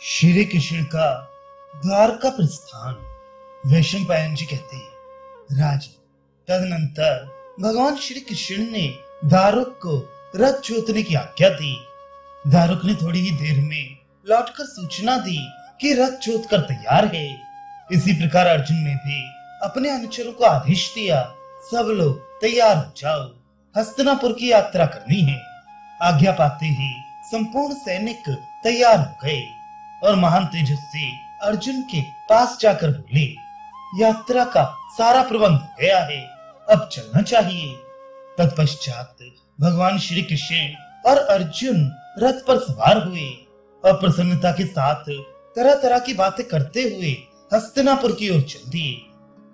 श्री कृष्ण का द्वारका प्रस्थान। वैशंपायन जी कहते हैं, राजन, तदनंतर भगवान श्री कृष्ण ने दारुक को रथ जोतने की आज्ञा दी। दारुक ने थोड़ी ही देर में लौटकर सूचना दी कि रथ जोत कर तैयार है। इसी प्रकार अर्जुन ने भी अपने अनुचरों को आदेश दिया, सब लोग तैयार हो जाओ, हस्तिनापुर की यात्रा करनी है। आज्ञा पाते ही संपूर्ण सैनिक तैयार हो गए और महान तेजस्वी अर्जुन के पास जाकर बोले, यात्रा का सारा प्रबंध हो गया है, अब चलना चाहिए। तत्पश्चात भगवान श्री कृष्ण और अर्जुन रथ पर सवार हुए और प्रसन्नता के साथ तरह तरह की बातें करते हुए हस्तिनापुर की ओर चल दिए।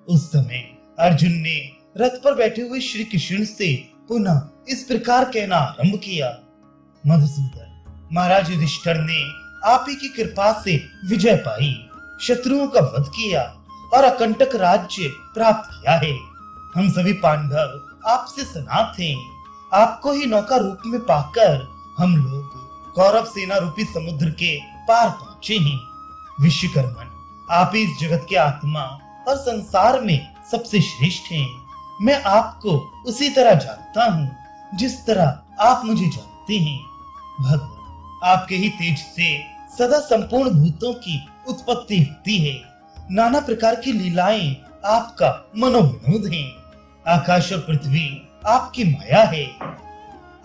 उस समय अर्जुन ने रथ पर बैठे हुए श्री कृष्ण से पुनः इस प्रकार कहना आरंभ किया, मधुसूदन, महाराज युधिष्ठिर ने आप ही की कृपा से विजय पाई, शत्रुओं का वध किया और अकंटक राज्य प्राप्त किया है। हम सभी पांडव आपसे सनाथ हैं। आपको ही नौका रूप में पाकर हम लोग कौरव सेना रूपी समुद्र के पार पहुंचे हैं। विश्वकर्मन, आप ही इस जगत के आत्मा और संसार में सबसे श्रेष्ठ हैं। मैं आपको उसी तरह जानता हूँ जिस तरह आप मुझे जानते हैं। भगवान, आपके ही तेज से सदा संपूर्ण भूतों की उत्पत्ति होती है। नाना प्रकार की लीलाएं आपका मनोविनोद है। आकाश और पृथ्वी आपकी माया है।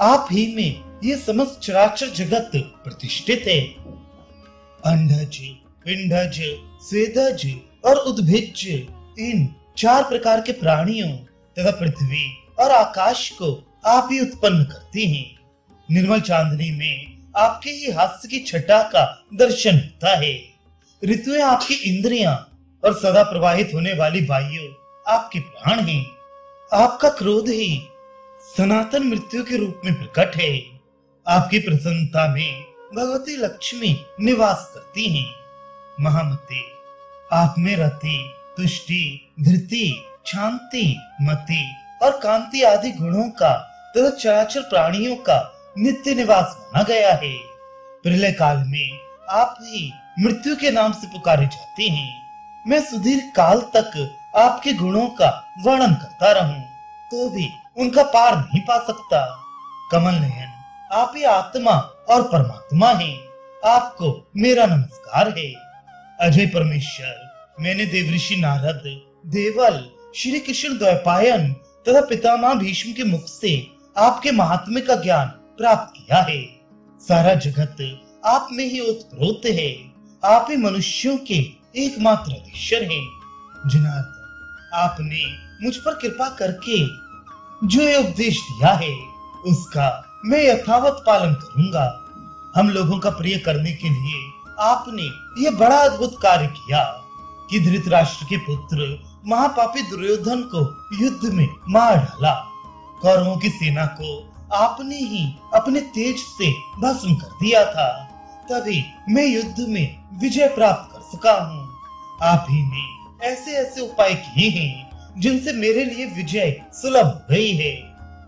आप ही में ये समस्त चराचर जगत प्रतिष्ठित है। अंडज, पिंडज, स्वेदज और उद्भिज, इन चार प्रकार के प्राणियों तथा पृथ्वी और आकाश को आप ही उत्पन्न करते हैं। निर्मल चांदनी में आपके ही हास्य की छटा का दर्शन होता है। ऋतुएं आपकी इंद्रियां और सदा प्रवाहित होने वाली वायु आपके प्राण हैं। आपका क्रोध ही सनातन मृत्यु के रूप में प्रकट है। आपकी प्रसन्नता में भगवती लक्ष्मी निवास करती हैं। महामते, आप में रति, तुष्टि, धृति, शांति, मति और कांति आदि गुणों का तथा चराचर प्राणियों का नित्य निवास माना गया है। प्रलय काल में आप ही मृत्यु के नाम से पुकारे जाते हैं। मैं सुदीर्घ काल तक आपके गुणों का वर्णन करता रहूं तो भी उनका पार नहीं पा सकता। कमल नयन, आप ही आत्मा और परमात्मा हैं। आपको मेरा नमस्कार है। अजय परमेश्वर, मैंने देवऋषि नारद, देवल, श्री कृष्ण द्वैपायन तथा पितामह भीष्म के मुख से आपके महात्म्य का ज्ञान प्राप्त किया है। सारा जगत आप में ही ओतप्रोत है। आप ही मनुष्यों के एकमात्र अधीश्वर हैं। जनार्दन, आपने मुझ पर कृपा करके जो ये उपदेश दिया है उसका मैं यथावत पालन करूंगा। हम लोगों का प्रिय करने के लिए आपने ये बड़ा अद्भुत कार्य किया कि धृतराष्ट्र के पुत्र महापापी दुर्योधन को युद्ध में मार डाला। कौरवों की सेना को आपने ही अपने तेज से भस्म कर दिया था, तभी मैं युद्ध में विजय प्राप्त कर सका हूँ। आप ही ने ऐसे ऐसे उपाय किए हैं जिनसे मेरे लिए विजय सुलभ हो गई है।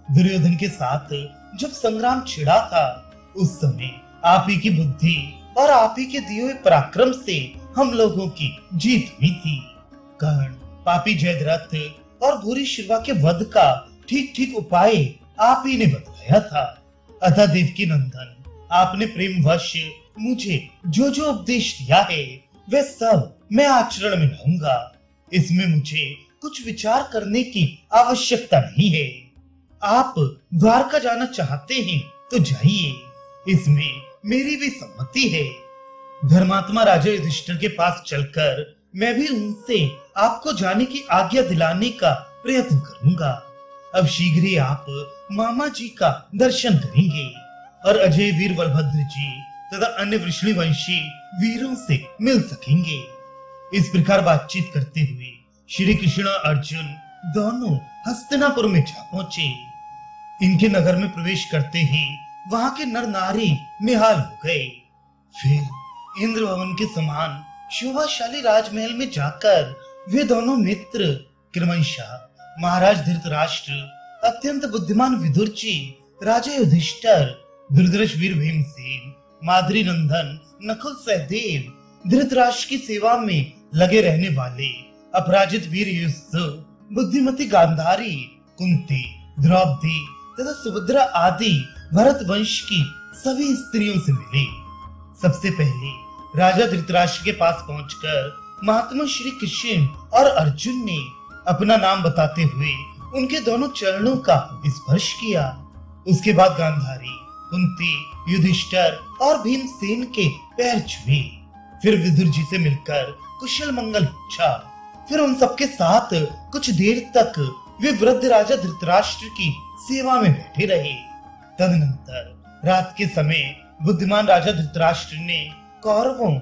दुर्योधन के साथ जब संग्राम छिड़ा था उस समय आप ही की बुद्धि और आप ही के दिए हुए पराक्रम से हम लोगों की जीत हुई थी। कर्ण, पापी जयद्रथ और भूरी शिवा के वध का ठीक ठीक उपाय आप ही ने बतलाया था। अतः देवकी नंदन, आपने प्रेमवश मुझे जो जो उपदेश दिया है वे सब मैं आचरण में लाऊंगा। इसमें मुझे कुछ विचार करने की आवश्यकता नहीं है। आप द्वारका जाना चाहते हैं तो जाइए, इसमें मेरी भी सम्मति है। धर्मात्मा राजा युधिष्ठिर के पास चलकर मैं भी उनसे आपको जाने की आज्ञा दिलाने का प्रयत्न करूंगा। अब शीघ्र ही आप मामा जी का दर्शन करेंगे और अजय वीर बलभद्र जी तथा अन्य वृषणिवंशी वीरों से मिल सकेंगे। इस प्रकार बातचीत करते हुए श्री कृष्ण और अर्जुन दोनों हस्तिनापुर में जा पहुंचे। इनके नगर में प्रवेश करते ही वहां के नर नारी निहाल हो गए। फिर इंद्र भवन के समान शोभाशाली राजमहल में जाकर वे दोनों मित्र क्रमशः महाराज धृतराष्ट्र, अत्यंत बुद्धिमान विदुर जी, राजा युधिष्ठिर, दुर्धर्ष वीर भीमसेन माद्री नंदन, नकुल, सहदेव, धृतराष्ट्र की सेवा में लगे रहने वाले अपराजित वीर युधिष्ठिर, बुद्धिमती गांधारी, कुंती, द्रौपदी तथा सुभद्रा आदि भरत वंश की सभी स्त्रियों से मिले। सबसे पहले राजा धृतराष्ट्र के पास पहुंचकर महात्मा श्री कृष्ण और अर्जुन ने अपना नाम बताते हुए उनके दोनों चरणों का स्पर्श किया। उसके बाद गांधारी, कुंती, युधिष्ठिर और भीमसेन के पैर छुए। फिर विदुर जी से मिलकर कुशल मंगल पूछा। फिर उन सबके साथ कुछ देर तक वे वृद्ध राजा धृतराष्ट्र की सेवा में बैठे रहे। तदनंतर रात के समय बुद्धिमान राजा धृतराष्ट्र ने कौरवों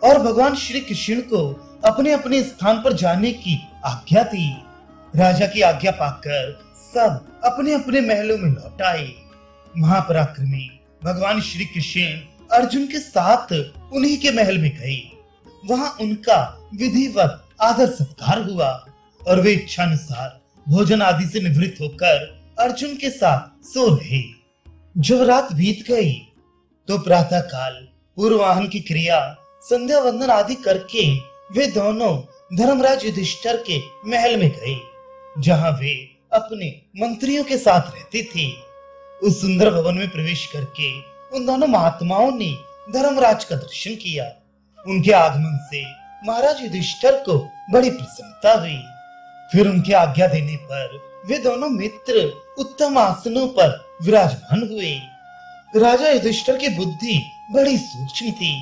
और भगवान श्री कृष्ण को अपने अपने स्थान पर जाने की आज्ञा दी। राजा की आज्ञा पाकर सब अपने अपने महलों में लौट आए। महापराक्रमी भगवान श्री कृष्ण अर्जुन के साथ उन्हीं के महल में गए। वहां उनका विधिवत आदर सत्कार हुआ और वे इच्छानुसार भोजन आदि से निवृत्त होकर अर्जुन के साथ सो रहे। जब रात बीत गई तो प्रातः काल पूर्वाहन की क्रिया, संध्या वंदन आदि करके वे दोनों धर्मराज युधिष्ठिर के महल में गए, जहां वे अपने मंत्रियों के साथ रहते थे। उस सुंदर भवन में प्रवेश करके उन दोनों महात्माओं ने धर्मराज का दर्शन किया। उनके आगमन से महाराज युधिष्ठिर को बड़ी प्रसन्नता हुई। फिर उनके आज्ञा देने पर वे दोनों मित्र उत्तम आसनों पर विराजमान हुए। राजा युधिष्ठिर की बुद्धि बड़ी सूक्ष्म थी।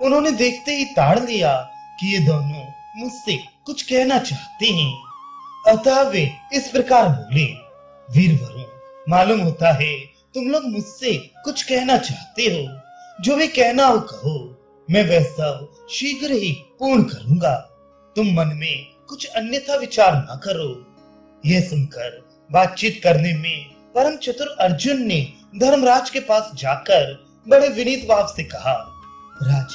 उन्होंने देखते ही ताड़ लिया कि ये दोनों मुझसे कुछ कहना चाहते हैं। अतः वे इस प्रकार बोले, वीरवरों, मालूम होता है तुम लोग मुझसे कुछ कहना चाहते हो। जो भी कहना हो कहो, मैं वह सब शीघ्र ही पूर्ण करूंगा। तुम मन में कुछ अन्यथा विचार न करो। यह सुनकर बातचीत करने में परम चतुर अर्जुन ने धर्मराज के पास जाकर बड़े विनीत भाव से कहा, राज,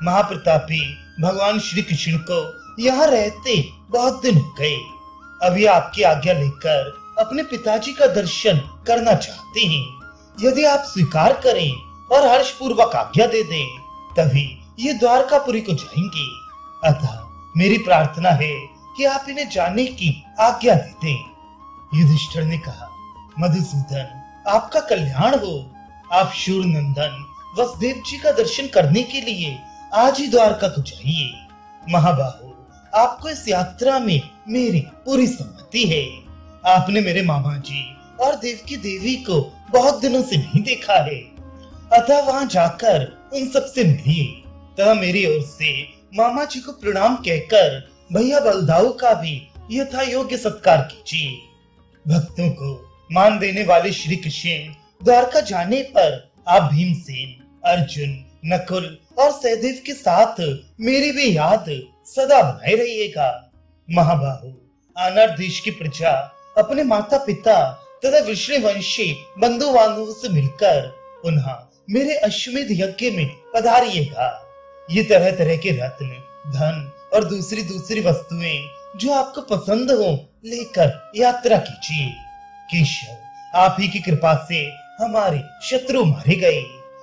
महाप्रतापी भगवान श्री कृष्ण को यहाँ रहते बहुत दिन हो गए। अभी आपकी आज्ञा लेकर अपने पिताजी का दर्शन करना चाहते हैं। यदि आप स्वीकार करें और हर्ष पूर्वक आज्ञा दे दें, तभी ये द्वारकापुरी को जाएंगे। अतः मेरी प्रार्थना है कि आप इन्हें जाने की आज्ञा दे दें। युधिष्ठिर ने कहा, मधुसूदन, आपका कल्याण हो। आप शूर नंदन वसुदेव जी का दर्शन करने के लिए आज ही द्वारका को जाइए। महाबाहो, आपको इस यात्रा में मेरी पूरी सम्मति है। आपने मेरे मामा जी और देवकी देवी को बहुत दिनों से नहीं देखा है, अतः वहां जाकर उन सबसे मिलिए तथा मेरी ओर से मामा जी को प्रणाम कहकर भैया बलदाऊ का भी यथा योग्य सत्कार कीजिए। भक्तों को मान देने वाले श्री कृष्ण द्वारका जाने पर आप भीमसेन, अर्जुन, नकुल और सहदेव के साथ मेरी भी याद सदा बनाए रहिएगा। महाबाहु, आनर देश की प्रजा अपने माता पिता तथा वृषणवंशी बंधु बांधवों से मिलकर पुनः मेरे अश्वमेध यज्ञ में पधारिएगा। ये तरह तरह के रत्न, धन और दूसरी दूसरी वस्तुएं जो आपको पसंद हो लेकर यात्रा कीजिए। केशव, आप ही की कृपा से हमारे शत्रु मारे गए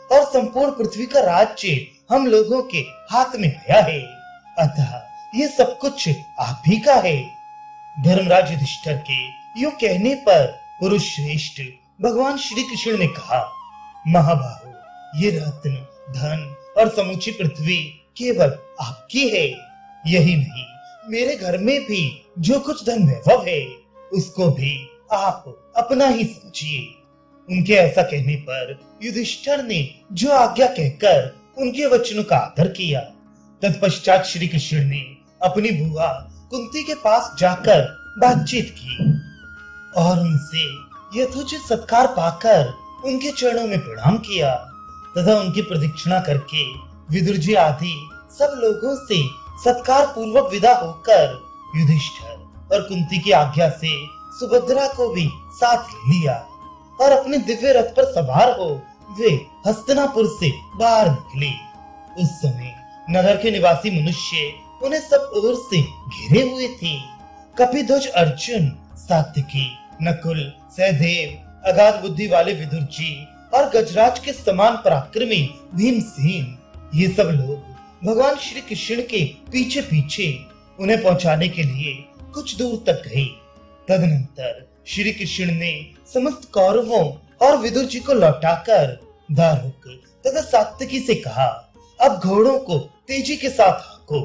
और संपूर्ण पृथ्वी का राज्य हम लोगों के हाथ में आया है। अतः ये सब कुछ आप ही का है। धर्मराज युधिष्ठिर के यूं कहने पर पुरुष श्रेष्ठ भगवान श्री कृष्ण ने कहा, महाबाहु, ये रत्न, धन और समूची पृथ्वी केवल आपकी है। यही नहीं, मेरे घर में भी जो कुछ धन वैभव है उसको भी आप अपना ही समझिए। उनके ऐसा कहने पर युधिष्ठिर ने जो आज्ञा कहकर उनके वचनों का आदर किया। तत्पश्चात श्री कृष्ण ने अपनी बुआ कुंती के पास जाकर बातचीत की और उनसे यथोचित सत्कार पाकर उनके चरणों में प्रणाम किया तथा उनकी प्रदक्षिणा करके विदुर जी आदि सब लोगों से सत्कार पूर्वक विदा होकर युधिष्ठिर और कुंती की आज्ञा से सुभद्रा को भी साथ ले लिया और अपने दिव्य रथ पर सवार हो वे हस्तिनापुर से बाहर निकले। उस समय नगर के निवासी मनुष्य उन्हें सब ओर से घेरे हुए थे। कपिध्वज अर्जुन, सात्यकी, नकुल, सहदेव, अगाध बुद्धि वाले विदुर जी और गजराज के समान पराक्रमी भीमसेन, ये सब लोग भगवान श्री कृष्ण के पीछे पीछे उन्हें पहुंचाने के लिए कुछ दूर तक गए। तदनंतर श्री कृष्ण ने समस्त कौरवों और विदुर जी को लौटाकर दारुक तथा सात्यकी से कहा, अब घोड़ों को तेजी के साथ हाको।